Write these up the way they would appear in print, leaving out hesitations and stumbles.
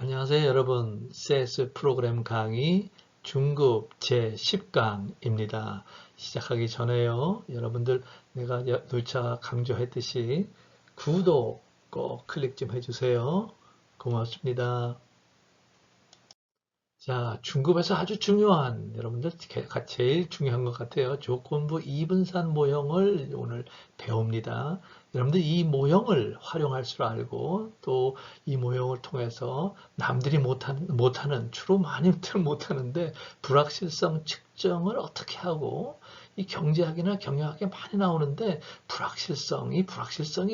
안녕하세요, 여러분. CS 프로그램 강의 중급 제10강입니다. 시작하기 전에요, 여러분들 내가 누차 강조했듯이 구독 꼭 클릭 좀 해주세요. 고맙습니다. 자, 중급에서 아주 중요한, 여러분들 제일 중요한 것 같아요. 조건부 이분산 모형을 오늘 배웁니다. 여러분들 이 모형을 활용할 줄 알고 또 이 모형을 통해서 남들이 못하는, 주로 많이들 못하는데 불확실성 측정을 어떻게 하고 이 경제학이나 경영학에 많이 나오는데 불확실성이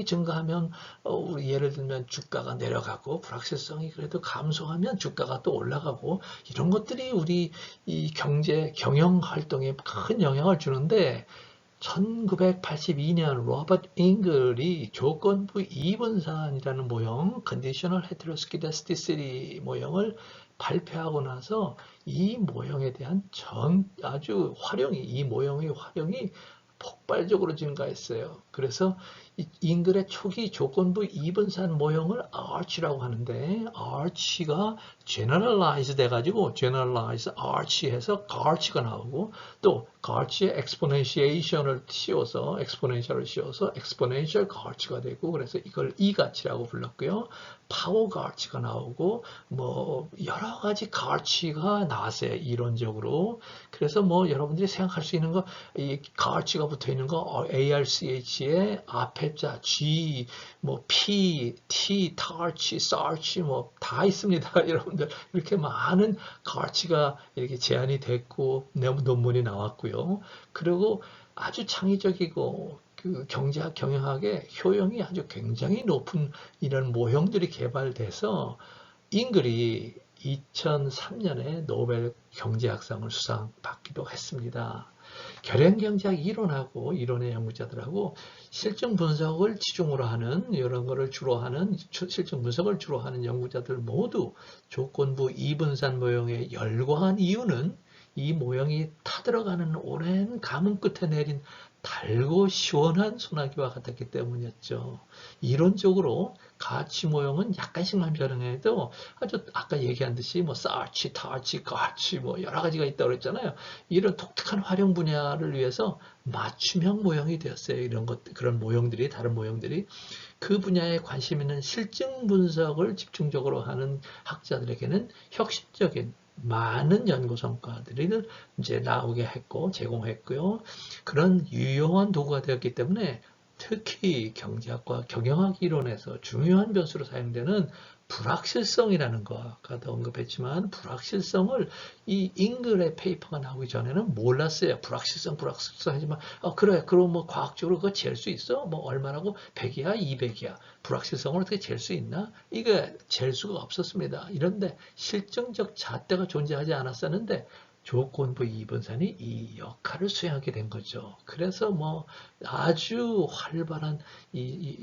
증가하면 우리 예를 들면 주가가 내려가고 불확실성이 그래도 감소하면 주가가 또 올라가고 이런 것들이 우리 이 경영 활동에 큰 영향을 주는데 1982년 로버트 잉글이 조건부 이분산이라는 모형, Conditional Heteroscedasticity 모형을 발표하고 나서 이 모형에 대한 이 모형의 활용이 폭발적으로 증가했어요. 그래서 잉글의 초기 조건부 이분산 모형을 arch라고 하는데 arch가 generalize 돼가지고 generalize arch 해서 garch가 나오고 또 garch에 exponentiation을 씌워서 exponential garch가 되고 그래서 이걸 이가치라고 불렀고요. 파워 garch가 나오고 뭐 여러 가지 garch가 나왔어요. 이론적으로. 그래서 뭐 여러분들이 생각할 수 있는 거 이 garch가 붙어 있는 거 ARCH의 앞에 자 G 뭐 P, T, tarch, starch 뭐 다 있습니다. 여러분들 이렇게 많은 가치가 이렇게 제안이 됐고 논문이 나왔고요. 그리고 아주 창의적이고 그 경제학, 경영학의 효용이 아주 굉장히 높은 이런 모형들이 개발돼서 잉글이 2003년에 노벨 경제학상을 수상받기도 했습니다. 결연경제학 이론하고 이론의 연구자들하고 실증 분석을 치중으로 하는 이런 거를 주로 하는 실증 분석을 주로 하는 연구자들 모두 조건부 이분산 모형에 열광한 이유는 이 모형이 타들어가는 오랜 가뭄 끝에 내린 달고 시원한 소나기와 같았기 때문이었죠. 이론적으로 가치 모형은 약간씩만 변형해도 아주 아까 얘기한 듯이 뭐 사치, 타치, 가치 뭐 여러 가지가 있다고 그랬잖아요. 이런 독특한 활용 분야를 위해서 맞춤형 모형이 되었어요. 그런 모형들이, 다른 모형들이. 그 분야에 관심 있는 실증 분석을 집중적으로 하는 학자들에게는 혁신적인 많은 연구 성과들을 이제 나오게 했고, 제공했고요. 그런 유용한 도구가 되었기 때문에 특히 경제학과 경영학 이론에서 중요한 변수로 사용되는 불확실성이라는 거, 아까도 언급했지만 불확실성을 이 잉글의 페이퍼가 나오기 전에는 몰랐어요. 불확실성 하지만 그래 그럼 뭐 과학적으로 그거 잴 수 있어? 뭐 얼마라고 100이야 200이야 불확실성을 어떻게 잴 수 있나? 이게 잴 수가 없었습니다. 이런데 실증적 잣대가 존재하지 않았었는데 조건부 이분산이 이 역할을 수행하게 된 거죠. 그래서 뭐 아주 활발한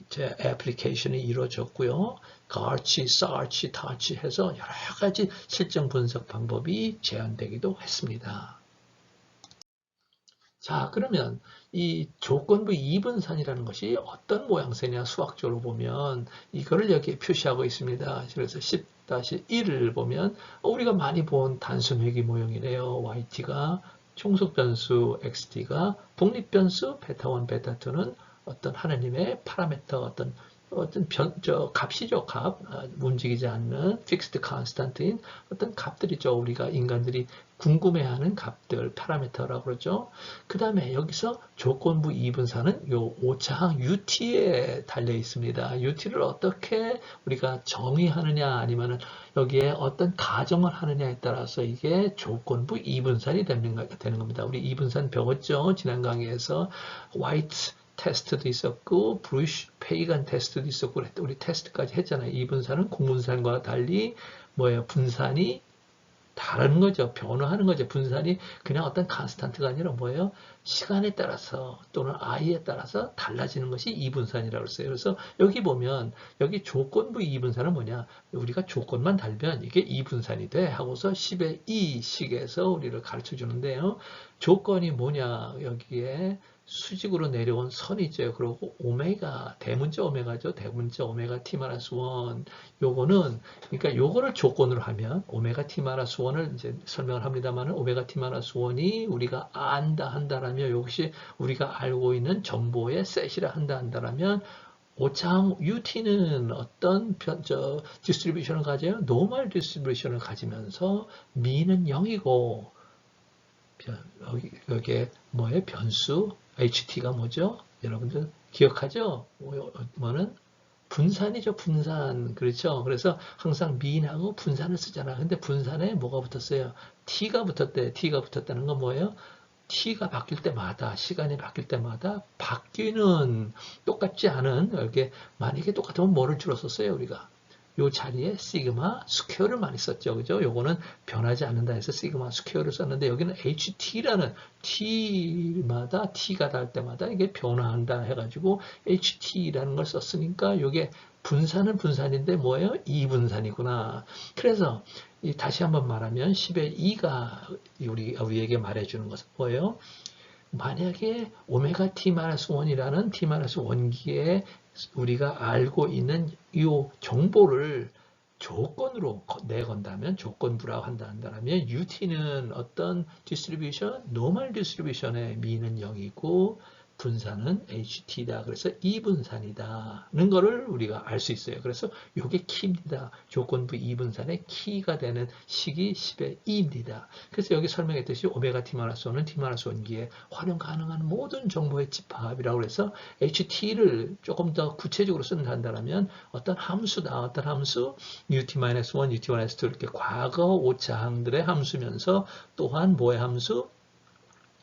제 애플리케이션이 이루어졌고요. 가치, 사치, 타치 해서 여러 가지 실증 분석 방법이 제안되기도 했습니다. 자, 그러면 이 조건부 이분산이라는 것이 어떤 모양새냐 수학적으로 보면 이거를 여기에 표시하고 있습니다. 그래서 10-1을 보면 우리가 많이 본 단순회귀 모형이래요. yt가 총속 변수 xt가 독립변수 베타1, 베타2는 어떤 하나님의 파라미터 어떤 값이죠, 값. 움직이지 않는 fixed constant인 어떤 값들이죠. 우리가 인간들이 궁금해하는 값들, 파라미터라고 그러죠. 그 다음에 여기서 조건부 이분산은 요 5차항 UT에 달려 있습니다. UT를 어떻게 우리가 정의하느냐 아니면은 여기에 어떤 가정을 하느냐에 따라서 이게 조건부 이분산이 되는 겁니다. 우리 이분산 배웠죠? 지난 강의에서 화이트 테스트도 있었고 브루쉬 페이간 테스트도 있었고 우리 테스트까지 했잖아요. 이분산은 공분산과 달리 뭐예요? 분산이 다른 거죠. 변화하는 거죠. 분산이 그냥 어떤 컨스탄트가 아니라 뭐예요? 시간에 따라서 또는 i에 따라서 달라지는 것이 이분산이라고 했어요. 그래서 여기 보면 여기 조건부 이분산은 뭐냐? 우리가 조건만 달면 이게 이분산이 돼 하고서 10의 2식에서 우리를 가르쳐 주는데요. 조건이 뭐냐? 여기에 수직으로 내려온 선이 있죠. 그리고 오메가, 대문자 오메가죠. 대문자 오메가 t-1. 요거는, 그러니까 요거를 조건으로 하면, 오메가 t-1을 이제 설명을 합니다만, 오메가 t-1이 우리가 안다 한다라면, 이것이 우리가 알고 있는 정보의 셋이라 한다라면, 오차항 UT는 어떤 디스트리뷰션을 가져요? 노멀 디스트리뷰션을 가지면서 미는 0이고, 여기에 뭐예요? 변수 HT가 뭐죠? 여러분들 기억하죠? 뭐는 분산이죠, 분산. 그렇죠? 그래서 항상 민하고 분산을 쓰잖아. 근데 분산에 뭐가 붙었어요? T가 붙었대. T가 붙었다는 건 뭐예요? T가 바뀔 때마다, 시간이 바뀔 때마다 바뀌는 똑같지 않은, 이렇게 만약에 똑같으면 뭐를 줄여 썼어요, 우리가? 요 자리에 시그마 스퀘어를 많이 썼죠. 그죠? 요거는 변하지 않는다 해서 시그마 스퀘어를 썼는데 여기는 HT라는 T마다 T가 닿을 때마다 이게 변화한다 해가지고 HT라는 걸 썼으니까 요게 분산은 분산인데 뭐예요? 2분산이구나. 그래서 다시 한번 말하면 10의 2가 우리에게 말해주는 것은 뭐예요? 만약에 오메가 t-1이라는 t-1기에 우리가 알고 있는 이 정보를 조건으로 내건다면, 조건부라고 한다면 UT는 어떤 디스트리뷰션? 노멀 디스트리뷰션의 미는 0이고 분산은 HT다. 그래서 2분산이다는 거를 우리가 알 수 있어요. 그래서 이게 키입니다. 조건부 2분산의 키가 되는 식이 10의 2입니다. 그래서 여기 설명했듯이 오메가 t-1는 t-1기에 활용 가능한 모든 정보의 집합이라고 해서 HT를 조금 더 구체적으로 쓴다면 어떤 함수다. 어떤 함수? UT-1, UT-2 이렇게 과거 오차항들의 함수면서 또한 뭐의 함수?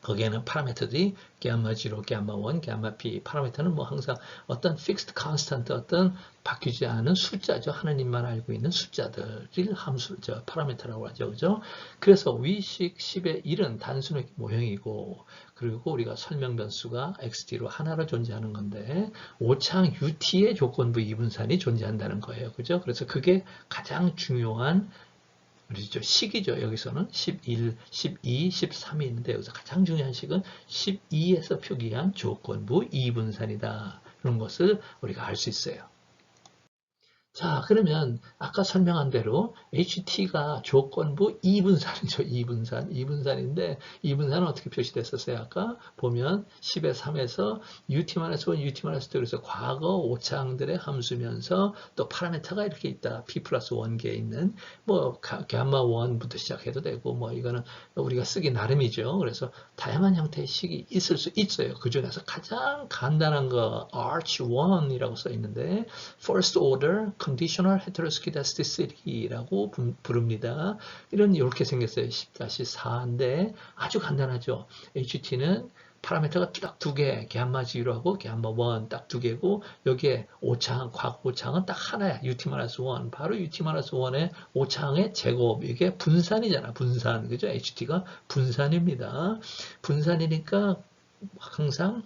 거기에는 파라미터들이 gamma 0, gamma 1, gamma p. 파라미터는 뭐 항상 어떤 fixed constant, 어떤 바뀌지 않은 숫자죠. 하나님만 알고 있는 숫자들을 함수, 파라미터라고 하죠. 그죠? 그래서 위식 10의 1은 단순의 모형이고, 그리고 우리가 설명 변수가 xt로 하나로 존재하는 건데, 오차항 ut의 조건부 이분산이 존재한다는 거예요. 그죠? 그래서 그게 가장 중요한 그렇죠. 식이죠. 여기서는 11, 12, 13이 있는데 여기서 가장 중요한 식은 12에서 표기한 조건부 이분산이다. 이런 것을 우리가 알 수 있어요. 자, 그러면 아까 설명한 대로 HT가 조건부 2분산이죠. 2분산. 2분산인데 2분산은 어떻게 표시됐었어요? 아까 보면 10의 3에서 UT-1, UT-2 그래서 과거 오차항들의 함수면서 또 파라미터가 이렇게 있다. P 플러스 1개에 있는 뭐 gamma 1부터 시작해도 되고 뭐 이거는 우리가 쓰기 나름이죠. 그래서 다양한 형태의 식이 있을 수 있어요. 그 중에서 가장 간단한 거 Arch 1이라고 써 있는데 First Order Conditional Heteroskedasticity라고 부릅니다. 이렇게 생겼어요. 10-4인데 아주 간단하죠. HT는 파라미터가 딱 두 개, gamma 0하고 gamma 1 딱 두 개고 여기에 오차항, 과거 오차항은 딱 하나야. UT-1. 바로 UT-1의 오차항의 제곱. 이게 분산이잖아. 분산. 그죠? HT가 분산입니다. 분산이니까 항상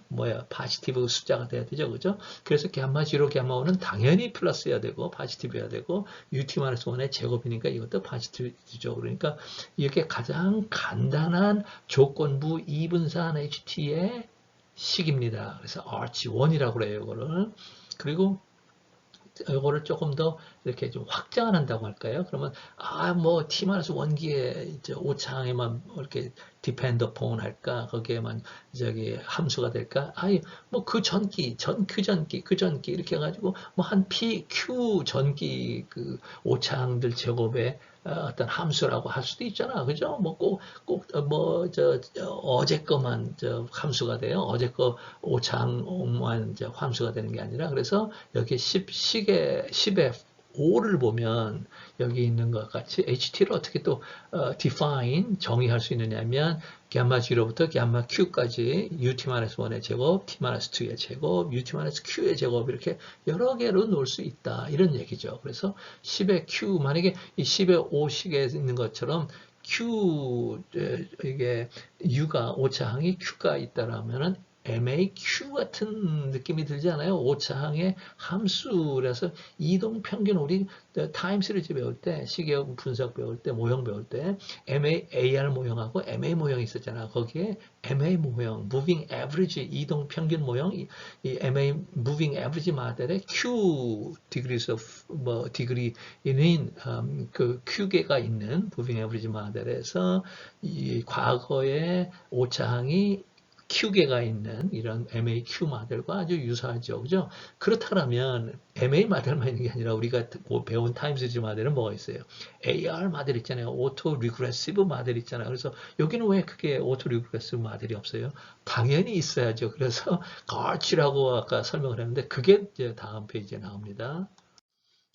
파지티브 숫자가 돼야 되죠. 그죠? 그래서 gamma 0, gamma 1은 당연히 플러스여야 되고 파지티브여야 되고 UT-1의 제곱이니까 이것도 파지티브죠. 그러니까 이게 가장 간단한 조건부 이분산 HT의 식입니다. 그래서 Arch 1이라고 그래요. 이거를. 그리고 이거를 조금 더 이렇게 좀 확장한다고 할까요? 그러면 뭐 t-1기에 이제 오차항에만 이렇게 depend upon 할까? 거기에만 함수가 될까? 뭐 그 전기 이렇게 해가지고 뭐 한 p, q 전기 그 오차항들 제곱에 어떤 함수라고 할 수도 있잖아. 그죠? 뭐 어제 거만 함수가 돼요. 어제 거 오차항만 함수가 되는 게 아니라 그래서 여기 10의 5를 보면 여기 있는 것 같이 HT를 어떻게 또 define, 정의할 수 있느냐면 gamma 0부터 gamma q까지 UT-1의 제곱, T-2의 제곱, UT-Q의 제곱 이렇게 여러 개로 놓을 수 있다. 이런 얘기죠. 그래서 10의 Q, 만약에 이 10의 5식에 있는 것처럼 Q, 이게 U가, 오차항이 Q가 있다라면은 MAQ 같은 느낌이 들지 않아요? 오차항의 함수라서 이동 평균 우리 타임 시리즈 배울 때 시계역 분석 배울 때 모형 배울 때 AR 모형하고 MA 모형이 있었잖아. 거기에 MA 모형, Moving Average 이동 평균 모형, 이 MA Moving Average 모델에 Q degrees of 뭐 degree인 그 Q계가 있는 Moving Average 모델에서 이 과거의 오차항이 Q계가 있는 이런 MAQ 모델과 아주 유사하죠. 그죠? 그렇다면 MA 모델만 있는 게 아니라 우리가 배운 타임 시리즈 모델은 뭐가 있어요? AR 모델 있잖아요. 오토 리그레시브 모델 있잖아요. 그래서 여기는 왜 그게 오토 리그레시브 모델이 없어요? 당연히 있어야죠. 그래서 가치라고 아까 설명을 했는데 그게 이제 다음 페이지에 나옵니다.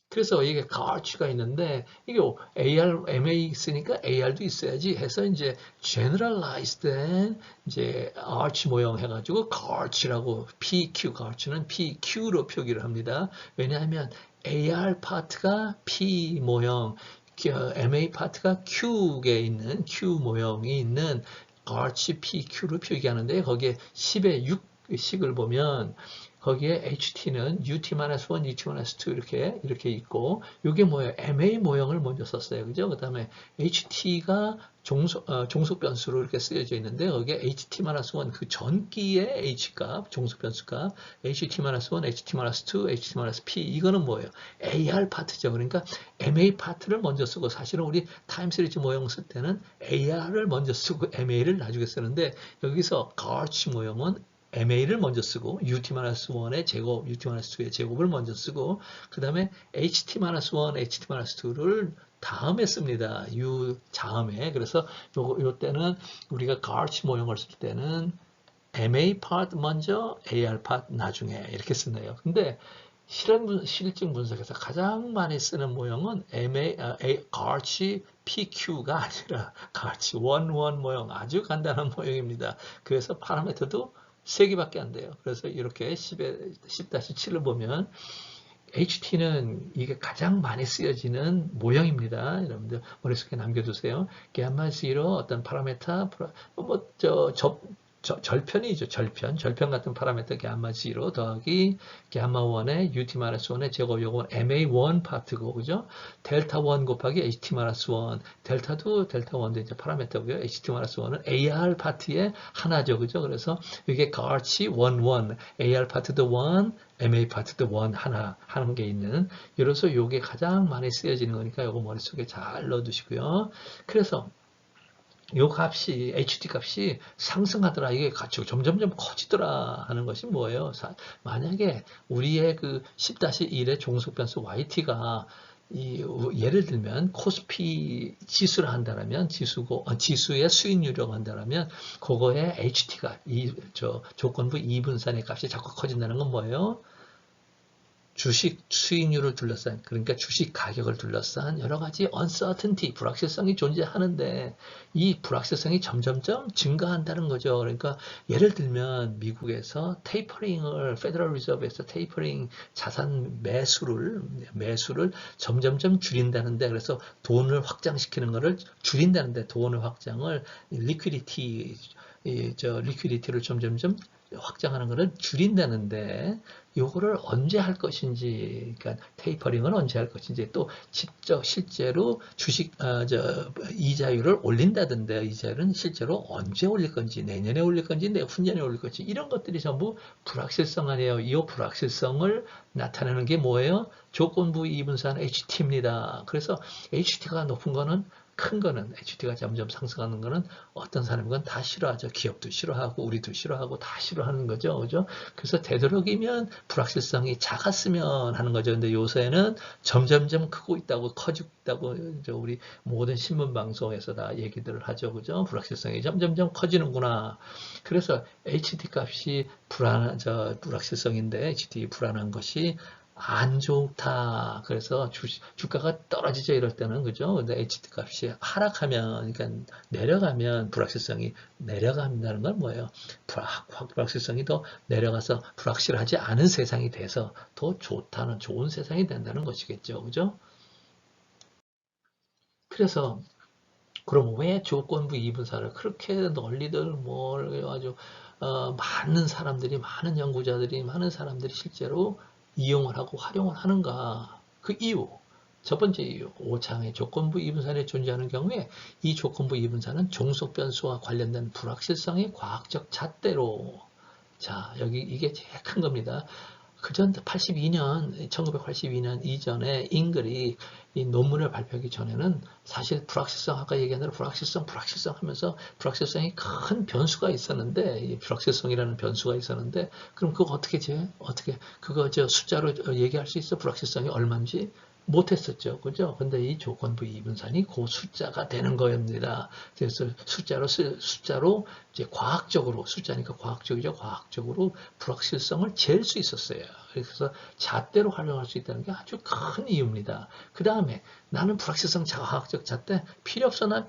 그래서 이게 가치가 있는데 이게 AR, MA 있으니까 AR도 있어야지 해서 이제 generalized된 이제 arch 모형 해가지고 가치라고 PQ, 가치는 PQ로 표기를 합니다. 왜냐하면 AR 파트가 P 모형, MA 파트가 Q에 있는 Q 모형이 있는 arch PQ로 표기하는데 거기에 10의 6식을 보면 거기에 HT는 UT-1, UT-2 이렇게 있고 이게 뭐예요? MA 모형을 먼저 썼어요. 그죠? 그 다음에 HT가 종속 변수로 이렇게 쓰여져 있는데 거기에 HT-1 그 전기의 H값, 종속 변수값, HT-1, HT-2, HT-P 이거는 뭐예요? AR 파트죠. 그러니까 MA 파트를 먼저 쓰고 사실은 우리 타임 시리즈 모형 쓸 때는 AR을 먼저 쓰고 MA를 나중에 쓰는데 여기서 가치 모형은 MA를 먼저 쓰고 UT-1의 제곱, UT-2의 제곱을 먼저 쓰고 그 다음에 HT-1, HT-2를 다음에 씁니다. U 다음에. 그래서 요 때는 우리가 가치 모형을 쓸 때는 MA 파트 먼저, AR 파트 나중에 이렇게 쓰네요. 근데 실증 분석에서 가장 많이 쓰는 모형은 가치 PQ가 아니라 가치 1, 1 모형 아주 간단한 모형입니다. 그래서 파라미터도 3개밖에 안 돼요. 그래서 이렇게 10-7을 보면 HT는 이게 가장 많이 쓰여지는 모형입니다. 여러분들 머릿속에 남겨두세요. gamma 0 어떤 파라미터, 절편이죠. 절편 같은 파라미터 gamma 0 더하기 gamma 1의 UT-1의 제곱 요건 MA1 파트고 그죠? 델타 1 곱하기 HT-1 델타도 델타 1도 이제 파라미터고요. HT-1은 AR 파트의 하나죠. 그죠? 그래서 이게 가치 1, 1 AR 파트도 1 MA 파트도 1 하나 하는 게 있는 이래서 이게 가장 많이 쓰여지는 거니까 이거 머릿속에 잘 넣어두시고요. 그래서 요 값이 HT 값이 상승하더라 이게 같이 점점점 커지더라 하는 것이 뭐예요? 만약에 우리의 그 10-1의 종속 변수 YT가 예를 들면 코스피 지수를 한다면 지수의 수익률이라고 한다면 그거에 HT가 조건부 이분산의 값이 자꾸 커진다는 건 뭐예요? 주식 수익률을 둘러싼 그러니까 주식 가격을 둘러싼 여러 가지 uncertainty 불확실성이 존재하는데 이 불확실성이 점점점 증가한다는 거죠. 그러니까 예를 들면 미국에서 테이퍼링을 페더럴 리저브에서 테이퍼링 자산 매수를 점점점 줄인다는데 그래서 돈을 확장시키는 것을 줄인다는데 돈의 확장을 리퀴디티를 점점점 확장하는 것을 줄인다는데 요거를 언제 할 것인지 그러니까 테이퍼링은 언제 할 것인지 또 실제로 주식 이자율을 올린다던데 이자율은 실제로 언제 올릴 건지 내년에 올릴 건지 내후년에 올릴 건지 이런 것들이 전부 불확실성 아니에요. 이 불확실성을 나타내는 게 뭐예요? 조건부 이분산 HT입니다. 그래서 HT가 높은 거는 큰 거는 HT가 점점 상승하는 거는 어떤 사람은 다 싫어하죠. 기업도 싫어하고 우리도 싫어하고 다 싫어하는 거죠. 그죠? 그래서 되도록이면 불확실성이 작았으면 하는 거죠. 근데 요새는 점점점 크고 있다고 커지고 있다고 우리 모든 신문 방송에서 다 얘기들을 하죠. 그죠? 불확실성이 점점점 커지는구나. 그래서 HT 값이 불확실성인데 HT 불안한 것이 안 좋다. 그래서 주가가 떨어지죠. 이럴 때는 그죠. 근데 HT 값이 하락하면 그러니까 내려가면 불확실성이 내려간다는 건 뭐예요? 불확실성이 더 내려가서 불확실하지 않은 세상이 돼서 더 좋은 세상이 된다는 것이겠죠. 그죠? 그래서 그럼 왜 조건부 이분사를 그렇게 널리들 뭘 아주 많은 사람들이, 많은 연구자들이, 많은 사람들이 실제로 이용을 하고 활용을 하는가? 그 이유. 첫 번째 이유, 오차항의 조건부 이분산이 존재하는 경우에 이 조건부 이분산은 종속 변수와 관련된 불확실성의 과학적 잣대로, 자, 여기 이게 제일 큰 겁니다. 그전 1982년 이전에 잉글이 이 논문을 발표하기 전에는 사실 불확실성, 아까 얘기한 대로 불확실성 하면서 불확실성이 큰 변수가 있었는데, 이 불확실성이라는 변수가 있었는데, 그럼 그거 어떻게, 그거 숫자로 얘기할 수 있어? 불확실성이 얼마인지? 못했었죠. 그죠? 근데 이 조건부 이분산이 그 숫자가 되는 겁니다. 그래서 숫자로 이제 과학적으로, 숫자니까 과학적이죠. 과학적으로 불확실성을 잴 수 있었어요. 그래서 잣대로 활용할 수 있다는 게 아주 큰 이유입니다. 그 다음에 나는 불확실성 과학적 잣대 필요 없어. 나는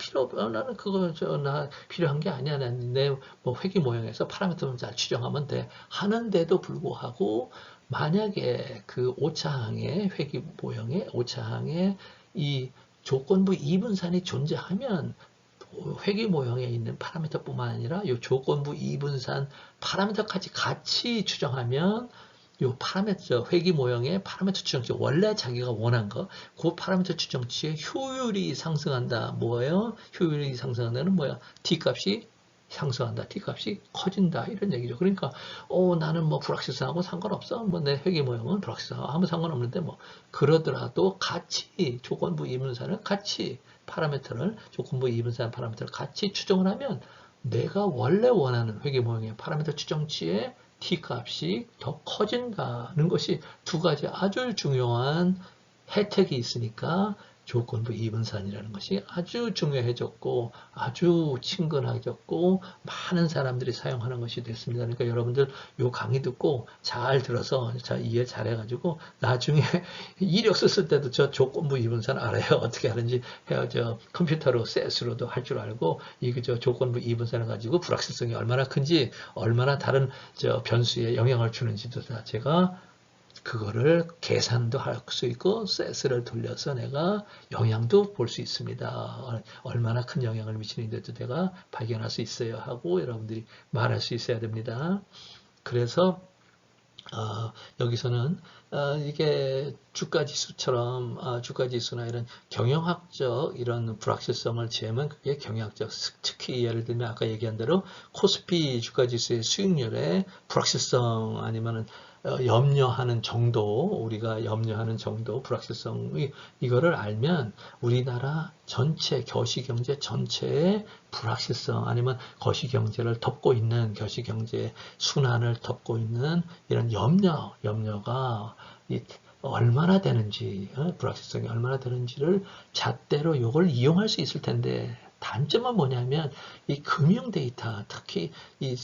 나 필요한 게 아니야. 내 뭐 회귀 모형에서 파라미터만 잘 추정하면 돼. 하는데도 불구하고 만약에 그 오차항의 회귀 모형의 오차항의 이 조건부 이분산이 존재하면 회귀 모형에 있는 파라미터뿐만 아니라 이 조건부 이분산 파라미터까지 같이 추정하면 이 파라미터 회귀 모형의 파라미터 추정치 원래 자기가 원한 거 그 파라미터 추정치의 효율이 상승한다. 뭐예요? 효율이 상승한다는 뭐야? t 값이 상승한다. t값이 커진다. 이런 얘기죠. 그러니까 나는 뭐 불확실성하고 상관없어. 뭐 내 회귀 모형은 불확실성하고 아무 상관없는데 뭐 그러더라도 같이 조건부 이분산을 같이 파라미터를 조건부 이분산 파라미터를 같이 추정을 하면 내가 원래 원하는 회귀 모형의 파라미터 추정치의 t값이 더 커진다는 것이 두 가지 아주 중요한 혜택이 있으니까 조건부 이분산이라는 것이 아주 중요해졌고 아주 친근해졌고 많은 사람들이 사용하는 것이 됐습니다. 그러니까 여러분들 요 강의 듣고 잘 들어서 이해 잘 해가지고 나중에 이력서 쓸 때도 저 조건부 이분산 알아요. 어떻게 하는지 컴퓨터로 셋으로도 할 줄 알고 저 조건부 이분산을 가지고 불확실성이 얼마나 큰지 얼마나 다른 변수에 영향을 주는지도 다 제가 그거를 계산도 할 수 있고 셋을 돌려서 내가 영향도 볼 수 있습니다. 얼마나 큰 영향을 미치는데도 내가 발견할 수 있어야 하고 여러분들이 말할 수 있어야 됩니다. 그래서 여기서는 이게 주가지수처럼 주가지수나 이런 경영학적 이런 불확실성을 재면 그게 경영학적, 특히 예를 들면 아까 얘기한 대로 코스피 주가지수의 수익률에 불확실성 아니면은 염려하는 정도, 우리가 염려하는 정도, 불확실성이 이거를 알면 우리나라 전체 거시경제 전체의 불확실성 아니면 거시경제를 덮고 있는 거시경제 순환을 덮고 있는 이런 염려가 얼마나 되는지, 불확실성이 얼마나 되는지를 잣대로 이걸 이용할 수 있을 텐데 단점은 뭐냐면 이 금융 데이터, 특히 이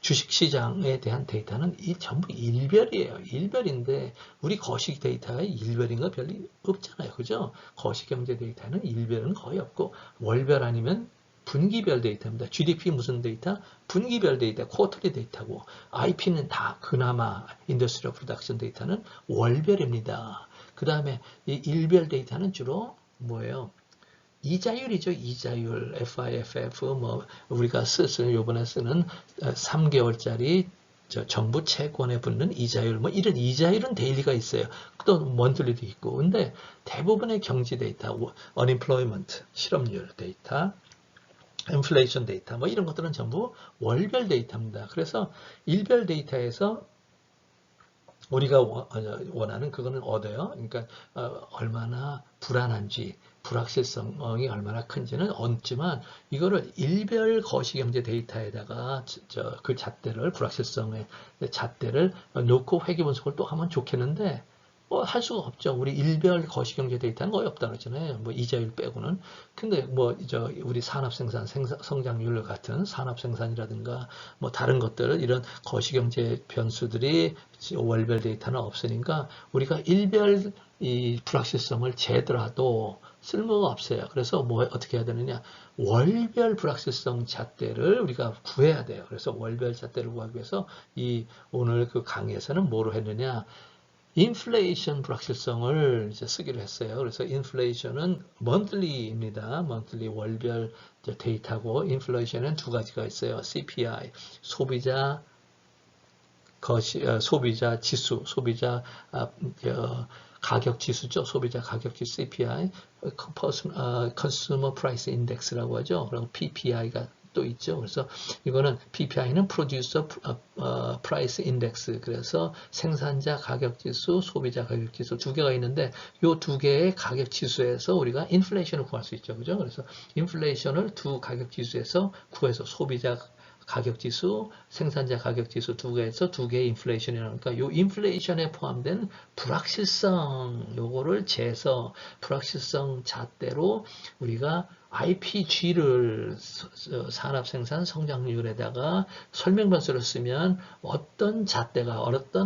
주식시장에 대한 데이터는 이 전부 일별이에요. 일별인데 우리 거시 데이터가 일별인 거 별로 없잖아요. 그죠? 거시경제 데이터는 일별은 거의 없고 월별 아니면 분기별 데이터입니다. GDP 무슨 데이터? 분기별 데이터, 쿼터리 데이터고 IP는 다 그나마 인더스트리얼 프로덕션 데이터는 월별입니다. 그 다음에 이 일별 데이터는 주로 뭐예요? 이자율이죠. 이자율, FIFF, 뭐, 우리가 요번에 쓰는 3개월짜리 정부 채권에 붙는 이자율, 뭐, 이런 이자율은 데일리가 있어요. 또 먼틀리도 있고. 근데 대부분의 경제 데이터, unemployment, 실업률 데이터, 인플레이션 데이터, 뭐, 이런 것들은 전부 월별 데이터입니다. 그래서 일별 데이터에서 우리가 원하는 그거는 얻어요. 그러니까 얼마나 불안한지, 불확실성이 얼마나 큰지는 얻지만 이거를 일별 거시경제 데이터에다가 그 잣대를 불확실성의 잣대를 놓고 회귀 분석을 또 하면 좋겠는데 뭐 할 수가 없죠. 우리 일별 거시경제 데이터는 거의 없다 그러잖아요. 뭐 이자율 빼고는. 근데 뭐 우리 산업생산, 성장률 같은 산업생산이라든가 뭐 다른 것들 이런 거시경제 변수들이 월별 데이터는 없으니까 우리가 일별 이 불확실성을 재더라도 쓸모가 없어요. 그래서 뭐 어떻게 해야 되느냐? 월별 불확실성 잣대를 우리가 구해야 돼요. 그래서 월별 잣대를 구하기 위해서 이 오늘 그 강의에서는 뭐로 했느냐? 인플레이션 불확실성을 이제 쓰기로 했어요. 그래서 인플레이션은 monthly입니다. monthly 월별 데이터고, 인플레이션은 두 가지가 있어요. CPI, 소비자 지수, 소비자 가격 지수죠. 소비자 가격 지수 CPI, Consumer Price Index라고 하죠. 그리고 PPI가 또 있죠. 그래서 이거는 PPI는 Producer Price Index, 그래서 생산자 가격 지수, 소비자 가격 지수 두 개가 있는데 이 두 개의 가격 지수에서 우리가 인플레이션을 구할 수 있죠. 그죠? 그래서 인플레이션을 두 가격 지수에서 구해서 소비자 가격 지수, 생산자 가격 지수 두 개에서 두 개의 인플레이션이 나오니까 요 인플레이션에 포함된 불확실성 요거를 재서 불확실성 잣대로 우리가 IPG를 산업생산 성장률에다가 설명변수를 쓰면 어떤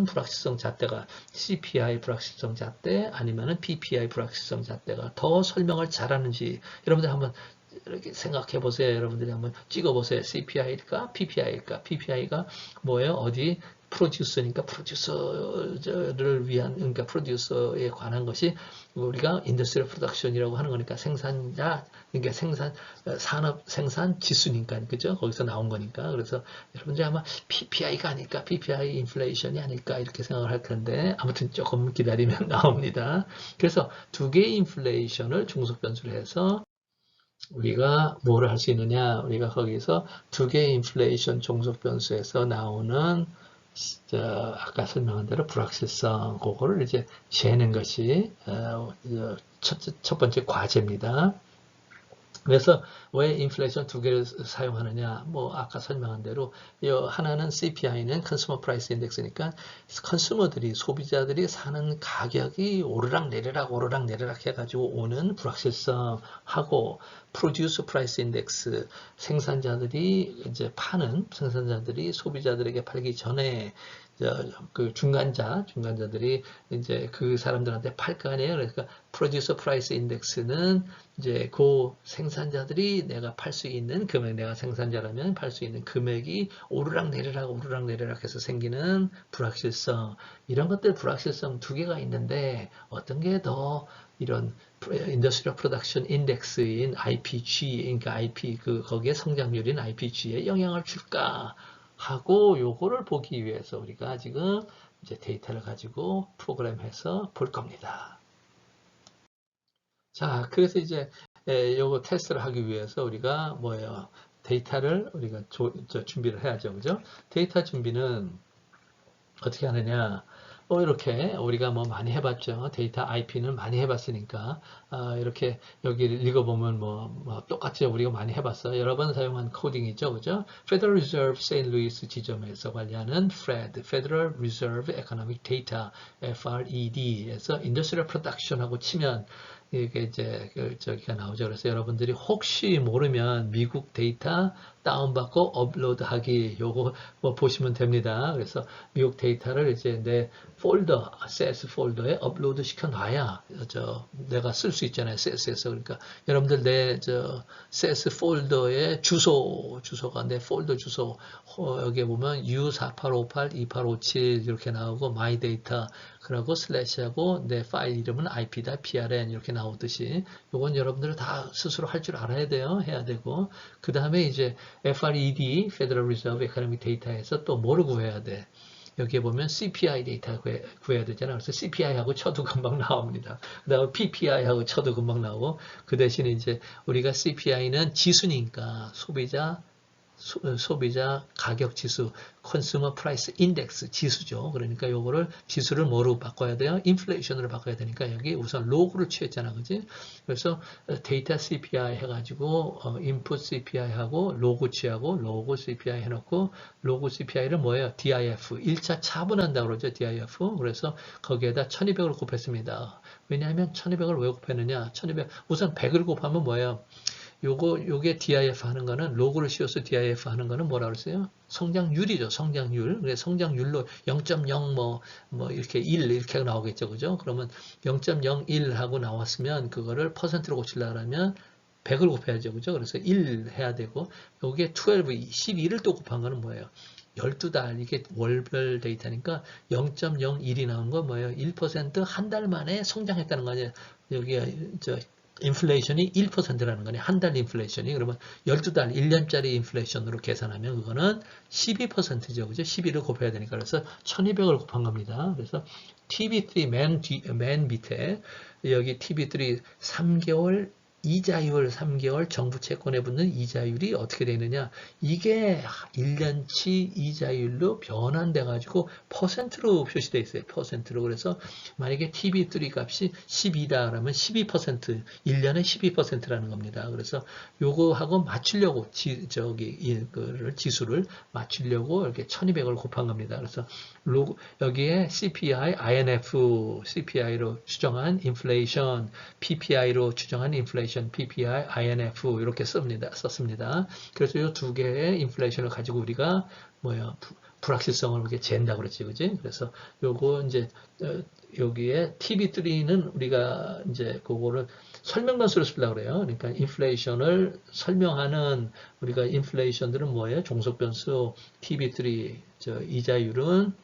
불확실성 잣대가 CPI 불확실성 잣대 아니면은 PPI 불확실성 잣대가 더 설명을 잘하는지 여러분들 한번 이렇게 생각해 보세요. 여러분들이 한번 찍어 보세요. CPI일까? PPI일까? PPI가 뭐예요? 어디? 프로듀서니까 프로듀서를 위한, 그러니까 프로듀서에 관한 것이 우리가 인더스트리얼 프로덕션이라고 하는 거니까 생산자, 그러니까 산업 생산 지수니까, 그죠? 거기서 나온 거니까. 그래서 여러분들이 아마 PPI가 아닐까? PPI 인플레이션이 아닐까? 이렇게 생각을 할 텐데, 아무튼 조금 기다리면 나옵니다. 그래서 두 개의 인플레이션을 중속 변수로 해서 우리가 뭐를 할 수 있느냐? 우리가 거기서 두 개의 인플레이션 종속 변수에서 나오는 아까 설명한 대로 불확실성 그거를 이제 재는 것이 첫 번째 과제입니다. 그래서 왜 인플레이션 두 개를 사용하느냐? 뭐 아까 설명한 대로 하나는 CPI는 Consumer Price Index니까 소비자들이 사는 가격이 오르락 내리락 해가지고 오는 불확실성하고 Producer Price Index 생산자들이 소비자들에게 팔기 전에 그 중간자들이 이제 그 사람들한테 팔 거 아니에요. 그러니까 Producer Price Index는 이제 그 생산자들이 내가 팔 수 있는 금액, 내가 생산자라면 팔 수 있는 금액이 오르락 내리락 해서 생기는 불확실성. 이런 것들 불확실성 두 개가 있는데 어떤 게 더 이런 인더스트리얼 프로덕션 인덱스인 IPG, 그러니까 거기에 성장률인 IPG에 영향을 줄까? 하고 요거를 보기 위해서 우리가 지금 이제 데이터를 가지고 프로그램해서 볼 겁니다. 자, 그래서 이제 요거 테스트를 하기 위해서 우리가 뭐예요? 데이터를 우리가 준비를 해야죠. 그죠? 데이터 준비는 어떻게 하느냐? 이렇게 우리가 뭐 많이 해봤죠. 데이터 IP는 많이 해봤으니까 이렇게 여기를 읽어보면 뭐 똑같이 우리가 많이 해봤어. 여러 번 사용한 코딩이죠, 그죠? Federal Reserve St. Louis 지점에서 관리하는 FRED, Federal Reserve Economic Data (FRED에서 Industrial Production하고 치면 이게 이제 저기가 나오죠. 그래서 여러분들이 혹시 모르면 미국 데이터 다운받고 업로드하기 요거 뭐 보시면 됩니다. 그래서 미국 데이터를 이제 내 폴더, CS 폴더에 업로드 시켜 놔야 내가 쓸 수 있잖아요. CS에서. 그러니까 여러분들 내 CS 폴더의 주소가 내 폴더 주소 여기에 보면 U48582857 이렇게 나오고 my data 그리고 슬래시하고 내 파일 이름은 IP다 PRN 이렇게 나오듯이 요건 여러분들 다 스스로 할 줄 알아야 돼요. 해야 되고 그 다음에 이제 FRED, Federal Reserve Economic Data에서 또 뭐를 구해야 돼? 여기에 보면 CPI 데이터 구해야 되잖아요. 그래서 CPI하고 쳐도 금방 나옵니다. 그 다음에 PPI하고 쳐도 금방 나오고 그 대신에 이제 우리가 CPI는 지수니까 소비자 가격 지수, Consumer Price Index 지수죠. 그러니까 요거를 지수를 뭐로 바꿔야 돼요? 인플레이션으로 바꿔야 되니까 여기 우선 로그를 취했잖아, 그지? 그래서 데이터 CPI 해가지고 input CPI하고 로그 취하고 로그 CPI 해놓고 로그 CPI를 뭐예요? DIF 1차 차분한다고 그러죠, DIF. 그래서 거기에다 1200을 곱했습니다. 왜냐하면 1200을 왜 곱했느냐? 1200 우선 100을 곱하면 뭐예요? 요게 DIF 하는 거는, 로그를 씌워서 DIF 하는 거는 뭐라 그랬어요? 성장률이죠, 성장률. 그래서 성장률로 0.0 뭐 이렇게 1 이렇게 나오겠죠, 그죠? 그러면 0.01 하고 나왔으면 그거를 퍼센트로 고치려고 하면 100을 곱해야죠, 그죠? 그래서 1 해야 되고, 요게 12, 12를 또 곱한 거는 뭐예요? 12달, 이게 월별 데이터니까 0.01이 나온 거 뭐예요? 1% 한 달 만에 성장했다는 거 아니에요? 여기 인플레이션이 1%라는 거네. 한 달 인플레이션이. 그러면 12달, 1년짜리 인플레이션으로 계산하면 그거는 12%죠. 그죠? 12를 곱해야 되니까. 그래서 1200을 곱한 겁니다. 그래서 TB3 맨 밑에 여기 TB3 3개월 이자율 3개월 정부 채권에 붙는 이자율이 어떻게 되느냐. 이게 1년치 이자율로 변환돼 가지고 퍼센트로 표시되어 있어요. 퍼센트로. 그래서 만약에 TB3 값이 12다 그러면 12%, 1년에 12%라는 겁니다. 그래서 요거하고 맞추려고 이거를 지수를 맞추려고 이렇게 1200을 곱한 겁니다. 그래서 여기에 CPI, INF, CPI로 추정한 인플레이션, PPI로 추정한 인플레이션, PPI, INF 이렇게 썼습니다. 그래서 이 두 개의 인플레이션을 가지고 우리가 불확실성을 이렇게 잰다 그랬지, 그지? 그래서 요거 이제 여기에 TB3는 우리가 이제 그거를 설명변수로 쓰려고 그래요. 그러니까 인플레이션을 설명하는 우리가 인플레이션들은 뭐예요? 종속변수 TB3 이자율은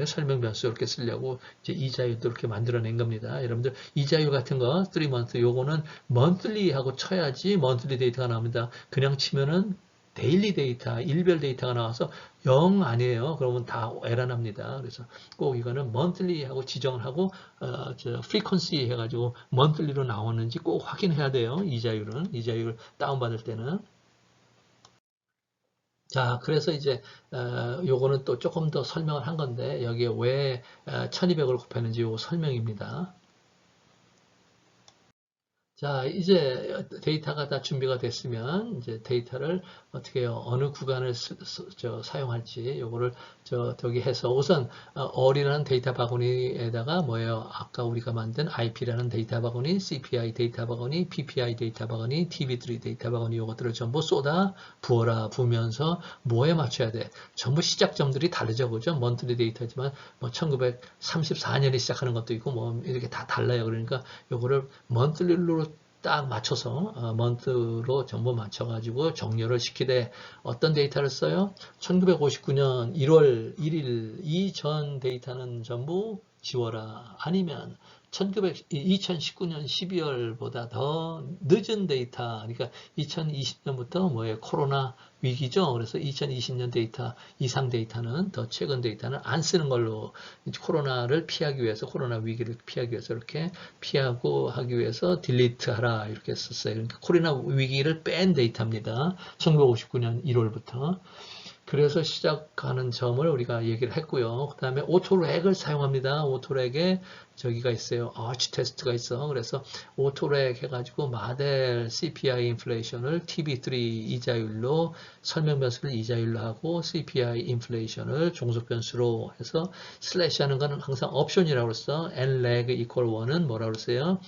설명 변수 이렇게 쓰려고 이제 이자율도 이렇게 만들어낸 겁니다. 여러분들 이자율 같은 거 3month 요거는 monthly하고 쳐야지 monthly 데이터가 나옵니다. 그냥 치면은 데일리 데이터, 일별 데이터가 나와서 0 아니에요. 그러면 다 에러 납니다. 그래서 꼭 이거는 monthly하고 지정을 하고 frequency 해가지고 monthly로 나오는지 꼭 확인해야 돼요. 이자율을 다운받을 때는. 자, 그래서 이제 요거는 또 조금 더 설명을 한 건데 여기에 왜 1200을 곱했는지 요거 설명입니다. 자, 이제 데이터가 다 준비가 됐으면 이제 데이터를 어떻게 해요? 어느 구간을 사용할지 요거를 저기 해서 우선 어리라는 데이터 바구니에다가 뭐예요? 아까 우리가 만든 IP라는 데이터 바구니, CPI 데이터 바구니, PPI 데이터 바구니, TB3 데이터 바구니 요것들을 전부 쏟아 부으면서 뭐에 맞춰야 돼? 전부 시작점들이 다르죠, 그죠? 먼틀리 데이터지만 뭐 1934년에 시작하는 것도 있고 뭐 이렇게 다 달라요. 그러니까 요거를 먼틀리로 딱 맞춰서 먼트로 전부 맞춰가지고 정렬을 시키되 어떤 데이터를 써요? 1959년 1월 1일 이전 데이터는 전부 지워라. 아니면 2019년 12월보다 더 늦은 데이터, 그러니까 2020년부터 뭐예요? 코로나 위기죠. 그래서 2020년 데이터 이상 데이터는 더 최근 데이터는 안 쓰는 걸로 코로나를 피하기 위해서 코로나 위기를 피하기 위해서 이렇게 피하고 하기 위해서 딜리트 하라 이렇게 썼어요. 그러니까 코로나 위기를 뺀 데이터입니다. 1959년 1월부터. 그래서 시작하는 점을 우리가 얘기를 했고요. 그 다음에 오토렉을 사용합니다. 오토렉에 저기가 있어요. 아치 테스트가 있어. 그래서 오토렉 해가지고 모델 CPI 인플레이션을 TB3 이자율로 설명 변수를 이자율로 하고 CPI 인플레이션을 종속 변수로 해서 슬래시 하는 거는 항상 옵션이라고 써. nleg equal 1은 뭐라고 써요?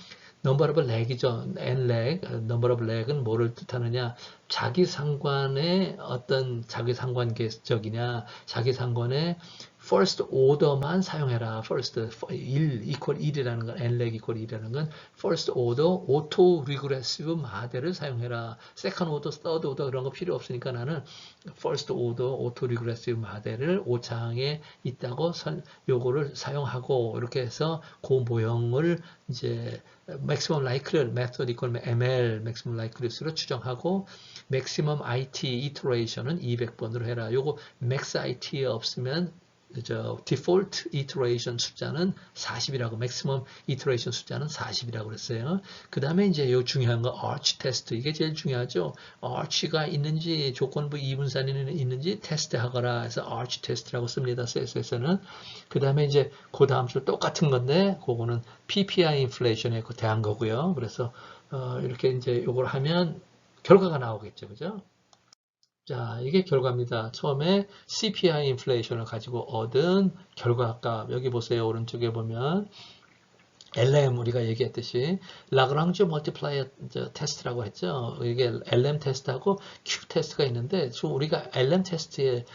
number of leg이죠. nleg, number of leg은 뭐를 뜻하느냐? 자기 상관의 어떤 자기 상관계적이냐, 자기 상관의 first order만 사용해라. first 1 equal 1이라는 건 nleg equal 1이라는 건 first order auto regressive 모델을 사용해라. second order, third order 그런 거 필요 없으니까 나는 first order auto regressive 모델을 5창에 있다고 요거를 사용하고 이렇게 해서 그 모형을 이제 maximum likelihood method equal ml maximum likelihood로 추정하고 maximum IT iteration은 200번으로 해라. 요거 max IT에 없으면 default iteration 숫자는 40이라고 maximum iteration 숫자는 40이라고 그랬어요. 그 다음에 이제 요 중요한 거 arch test 이게 제일 중요하죠. arch가 있는지 조건부 이분산이 있는지 테스트하거라 해서 arch test라고 씁니다. CSS는. 그 다음에 이제 그 다음 줄 똑같은 건데 그거는 PPI inflation에 대한 거고요. 그래서 이렇게 이제 요걸 하면 결과가 나오겠죠. 그죠? 자, 이게 결과입니다. 처음에 CPI 인플레이션을 가지고 얻은 결과값. 여기 보세요. 오른쪽에 보면 LM 우리가 얘기했듯이 라그랑주 멀티플라이어 테스트라고 했죠. 이게 LM 테스트하고 Q 테스트가 있는데 우리가 LM 테스트에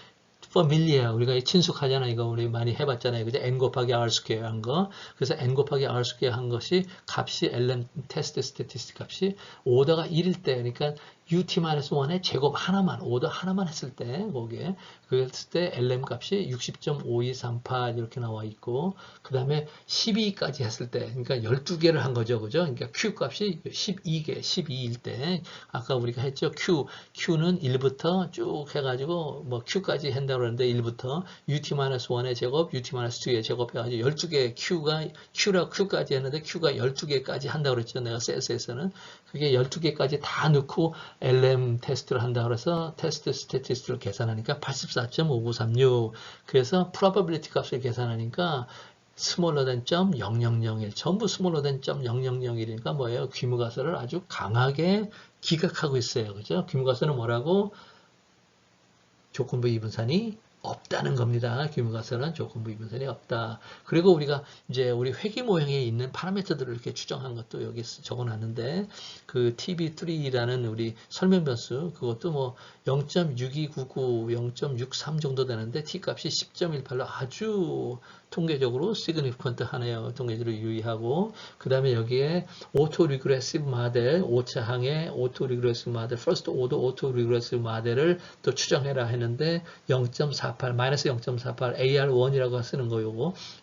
familiar, 우리가 친숙하잖아요. 이거 우리 많이 해봤잖아요. 그죠? n 곱하기 r 스퀘어 한 거. 그래서 n 곱하기 r 스퀘어 한 것이 값이 LM 테스트 스태티스틱 값이 오더가 1일 때, 그러니까 ut-1의 제곱 하나만, 오더 하나만 했을 때, 거기에, 그랬을 때 lm 값이 60.5238 이렇게 나와 있고, 그 다음에 12까지 했을 때, 그러니까 12개를 한 거죠. 그죠? 그러니까 q 값이 12개, 12일 때, 아까 우리가 했죠. q는 1부터 쭉 해가지고, 뭐 q까지 한다고 그러는데, 1부터 ut-1의 제곱, ut-2의 제곱 해가지고 12개 q까지 했는데, q가 12개까지 한다고 그랬죠. 내가 셀스에서는. 그게 12개까지 다 넣고, LM 테스트를 한다 그래서 테스트 스태티스트를 계산하니까 84.5936. 그래서 probability 값을 계산하니까 smaller than 0.0001 전부 smaller than 0.0001이니까 뭐예요? 귀무가설을 아주 강하게 기각하고 있어요. 그죠? 귀무가설은 뭐라고? 조건부 이분산이 없다는 겁니다. 귀무가설은 조건부 이분산이 없다. 그리고 우리가 이제 우리 회귀 모형에 있는 파라미터들을 이렇게 추정한 것도 여기 적어놨는데 그 TB3라는 우리 설명 변수 그것도 뭐 0.6299, 0.63 정도 되는데 t 값이 10.18로 아주 통계적으로 significant 하네요. 통계적으로 유의하고 그 다음에 여기에 auto regressive 모델 5차항의 auto regressive 모델 first order auto regressive 모델을 또 추정해라 했는데 0.48 마이너스 0.48 AR1이라고 쓰는 거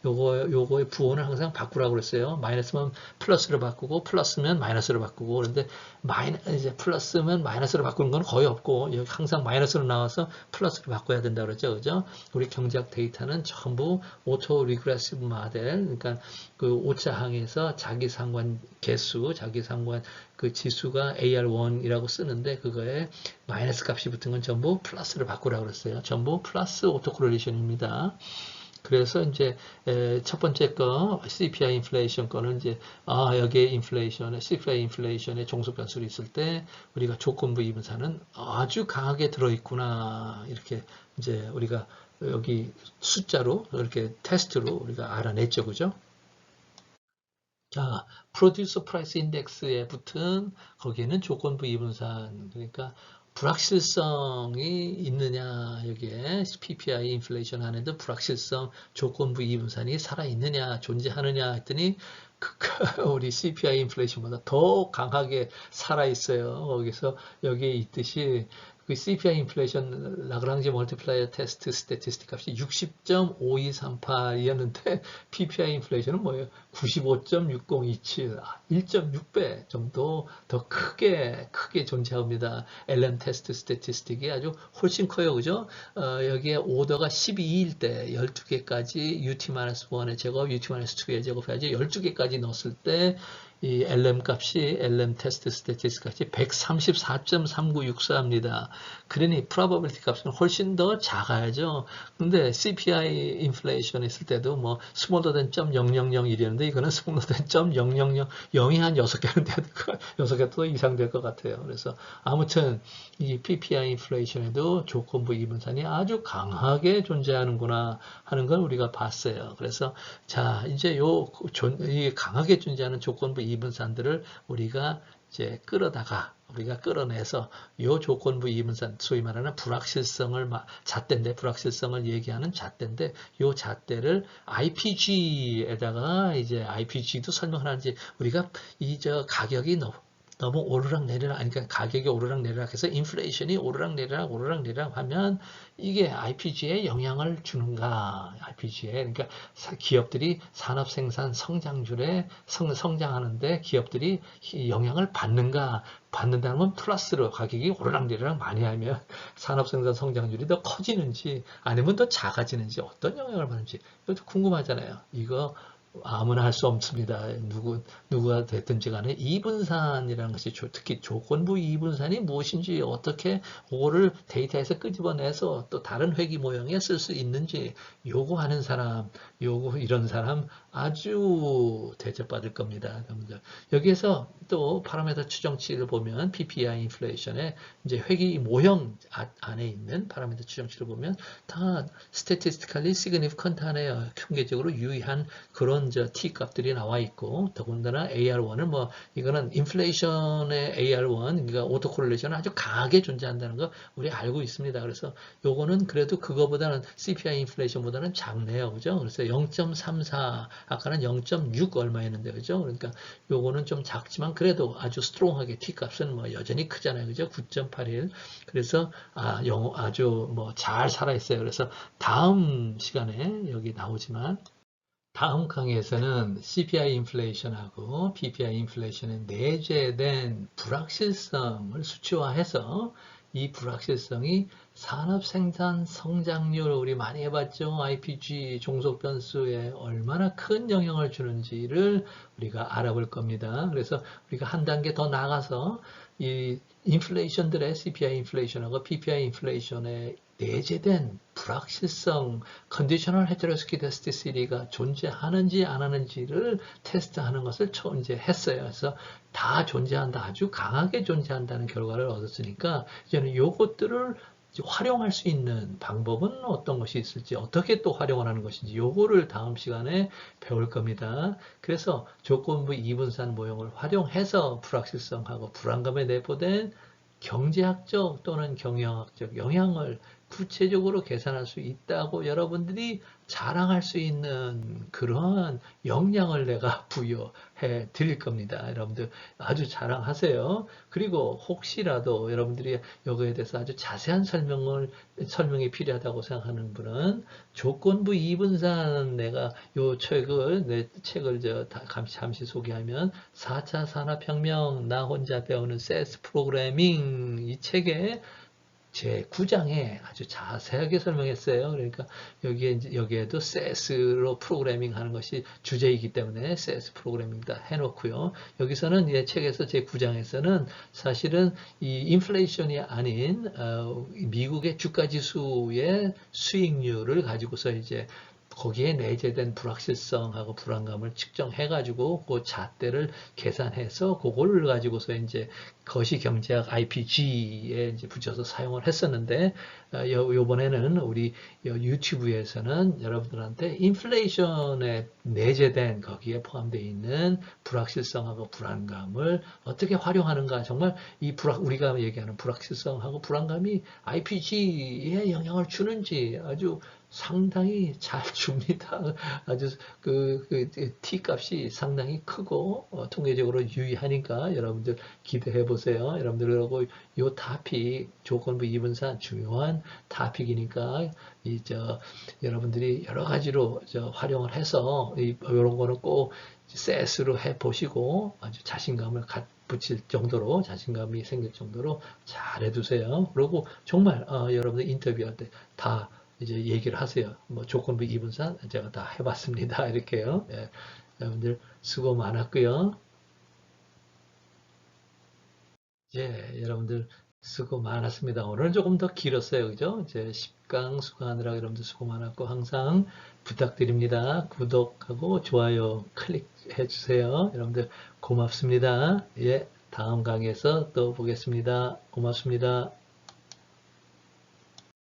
요거의 부호는 항상 바꾸라고 그랬어요. 마이너스면 플러스로 바꾸고 플러스면 마이너스로 바꾸고 그런데 이제 플러스면 마이너스로 바꾸는 건 거의 없고 여기 항상 마이너스로 나와서 플러스로 바꿔야 된다 그러죠. 그죠? 우리 경제학 데이터는 전부 오토 리그레시브 모델 그러니까 그 5차항에서 자기상관 개수, 자기상관 그 지수가 AR1이라고 쓰는데 그거에 마이너스 값이 붙은 건 전부 플러스를 바꾸라고 그랬어요. 전부 플러스 오토코렐레이션입니다. 그래서 이제 첫 번째 거 CPI 인플레이션 거는 이제 여기에 인플레이션에 CPI 인플레이션의 종속 변수로 있을 때 우리가 조건부 이분사는 아주 강하게 들어 있구나 이렇게 이제 우리가 여기 숫자로 이렇게 테스트로 우리가 알아냈죠, 그죠? 자, 프로듀서 프라이스 인덱스에 붙은 거기에는 조건부 이분산 그러니까 불확실성이 있느냐 여기에 PPI 인플레이션 안에도 불확실성 조건부 이분산이 살아있느냐 존재하느냐 했더니 우리 CPI 인플레이션보다 더 강하게 살아있어요. 거기서 여기에 있듯이 그 CPI 인플레이션 라그랑지 멀티플라이어 테스트 스태티스틱 값이 60.5238이었는데 PPI 인플레이션은 뭐예요? 95.6027, 1.6배 정도 더 크게 존재합니다. LM 테스트 스태티스틱이 아주 훨씬 커요. 그죠? 여기에 오더가 12일 때 12개까지 UT-1의 제곱, UT-2의 제곱 해야지 12개까지 넣었을 때 이 LM 값이 LM 테스트 스태티스틱 값이 134.3964입니다. 그러니 probability 값은 훨씬 더 작아야죠. 근데 CPI 인플레이션 있을 때도 뭐 smaller than 0.0001이었는데 이거는 smaller than 0.000 0이 한 6개는 돼야 될 것, 6개 또 이상 될 것 같아요. 그래서 아무튼 이 PPI 인플레이션에도 조건부 이분산이 아주 강하게 존재하는구나 하는 걸 우리가 봤어요. 그래서 자 이제 이 강하게 존재하는 조건부 이분산들을 우리가 이제 우리가 끌어내서 이 조건부 이분산 소위 말하는 잣대인데 불확실성을 얘기하는 잣대인데 이 잣대를 IPG에다가 이제 IPG도 설명을 하는지 우리가 가격이 너무 오르락내리락 그러니까 가격이 오르락내리락 해서 인플레이션이 오르락내리락 하면 이게 IPG에 영향을 주는가 IPG에 그러니까 기업들이 산업생산 성장률에 성장하는데 기업들이 영향을 받는다는 건 플러스로 가격이 오르락내리락 많이 하면 산업생산 성장률이 더 커지는지 아니면 더 작아지는지 어떤 영향을 받는지 이것도 궁금하잖아요. 이거 아무나 할 수 없습니다. 누구가 됐든지 간에 이분산이라는 것이 특히 조건부 이분산이 무엇인지 어떻게 그거를 데이터에서 끄집어내서 또 다른 회귀 모형에 쓸 수 있는지 요거 하는 사람, 이런 사람 아주 대접받을 겁니다. 여기에서 또 파라미터 추정치를 보면 PPI 인플레이션에 이제 회귀 모형 안에 있는 파라미터 추정치를 보면 다 statistically significant 하네요. 통계적으로 유의한 그런 그런 T 값들이 나와 있고, 더군다나 AR1은 뭐 이거는 인플레이션의 AR1, 그러니까 오토콜레이션은 아주 강하게 존재한다는 거 우리 알고 있습니다. 그래서 요거는 그래도 그거보다는 CPI 인플레이션보다는 작네요, 그죠? 그래서 0.34, 아까는 0.6 얼마였는데, 그죠? 그러니까 요거는 좀 작지만 그래도 아주 스트롱하게 T 값은 뭐 여전히 크잖아요, 그죠? 9.81. 그래서 아주 뭐 잘 살아 있어요. 그래서 다음 시간에 여기 나오지만. 다음 강의에서는 CPI 인플레이션하고 PPI 인플레이션의 내재된 불확실성을 수치화해서 이 불확실성이 산업 생산 성장률 우리 많이 해봤죠. IPG 종속 변수에 얼마나 큰 영향을 주는지를 우리가 알아볼 겁니다. 그래서 우리가 한 단계 더 나가서 이 인플레이션들의 CPI 인플레이션하고 PPI 인플레이션의 내재된 불확실성, 컨디셔널 헤테로스키다스티시티가 존재하는지 안 하는지를 테스트하는 것을 처음 이제 했어요. 그래서 다 존재한다, 아주 강하게 존재한다는 결과를 얻었으니까 이제는 요것들을 활용할 수 있는 방법은 어떤 것이 있을지, 어떻게 또 활용을 하는 것인지 요거를 다음 시간에 배울 겁니다. 그래서 조건부 이분산 모형을 활용해서 불확실성하고 불안감에 내포된 경제학적 또는 경영학적 영향을 구체적으로 계산할 수 있다고 여러분들이 자랑할 수 있는 그러한 역량을 내가 부여해 드릴 겁니다. 여러분들 아주 자랑하세요. 그리고 혹시라도 여러분들이 여기에 대해서 아주 자세한 설명이 필요하다고 생각하는 분은 조건부 이분산 내가 요 책을, 내 책을 잠시 소개하면 4차 산업혁명 나 혼자 배우는 세스 프로그래밍 이 책에 제 9장에 아주 자세하게 설명했어요. 그러니까 여기에도 SES로 프로그래밍 하는 것이 주제이기 때문에 SES 프로그래밍 다 해놓고요. 여기서는 이 책에서 제 9장에서는 사실은 이 인플레이션이 아닌 미국의 주가 지수의 수익률을 가지고서 이제 거기에 내재된 불확실성하고 불안감을 측정해가지고 그 잣대를 계산해서 그걸 가지고서 이제 거시경제학 IPG에 이제 붙여서 사용을 했었는데 요번에는 우리 유튜브에서는 여러분들한테 인플레이션에 내재된 거기에 포함되어 있는 불확실성하고 불안감을 어떻게 활용하는가 정말 우리가 얘기하는 불확실성하고 불안감이 IPG에 영향을 주는지 아주 상당히 잘 줍니다. 아주 T 값이 상당히 크고 통계적으로 유의하니까 여러분들 기대해 보세요. 여러분들하고 요 타픽 조건부 이분산 중요한 타픽이니까 여러분들이 여러 가지로 활용을 해서 이런 거는 꼭 SES로 해 보시고 아주 자신감을 붙일 정도로 자신감이 생길 정도로 잘 해두세요. 그리고 정말 여러분들 인터뷰할 때 다 이제 얘기를 하세요. 뭐 조건부 이분산 제가 다 해봤습니다. 이렇게요. 예, 여러분들 수고 많았고요. 예, 여러분들 수고 많았습니다. 오늘은 조금 더 길었어요. 그죠? 이제 10강 수강하느라 여러분들 수고 많았고 항상 부탁드립니다. 구독하고 좋아요 클릭해 주세요. 여러분들 고맙습니다. 예, 다음 강의에서 또 보겠습니다. 고맙습니다.